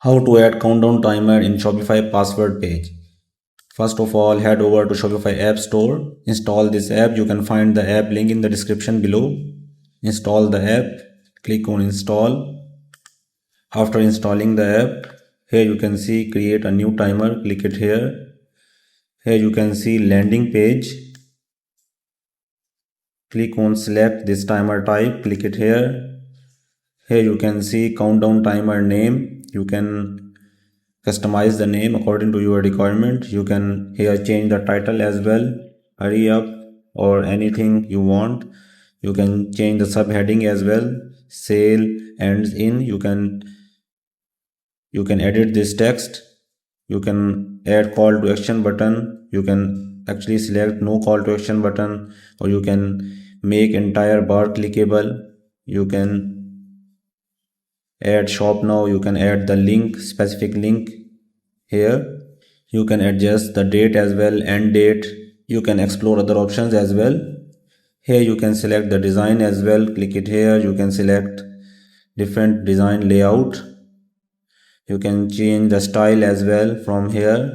How to add countdown timer in Shopify password page. First of all, head over to Shopify App Store. Install this app. You can find the app link in the description below. Install the app. Click on install. After installing the app, here you can see create a new timer. Click it here. Here you can see landing page. Click on select this timer type. Click it here. Here you can see countdown timer name. You can customize the name according to your requirement. You can here change the title as well, hurry up, or anything you want. You can change the subheading as well. Sale ends in. You can edit this text. You can add call to action button. You can actually select no call to action button, or you can make entire bar clickable. You can add shop now. You can add the link, specific link here. You can adjust the date as well, end date. You can explore other options as well. Here you can select the design as well. Click it here. You can select different design layout. You can change the style as well from here.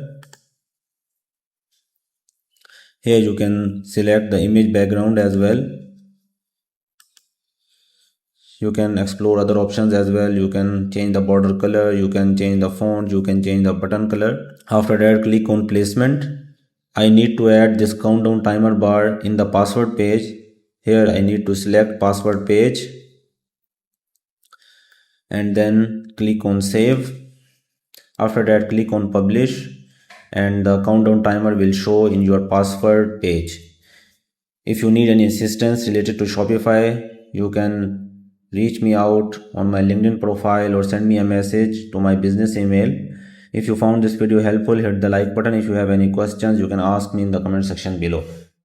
Here you can select the image background as well. You can explore other options as well. You can change the border color. You can change the font. You can change the button color. After that, click on placement. I need to add this countdown timer bar in the password page. Here I need to select password page and then click on save. After that, click on publish and the countdown timer will show in your password page. If you need any assistance related to Shopify, you can reach me out on my LinkedIn profile or send me a message to my business email. If you found this video helpful, hit the like button. If you have any questions, you can ask me in the comment section below.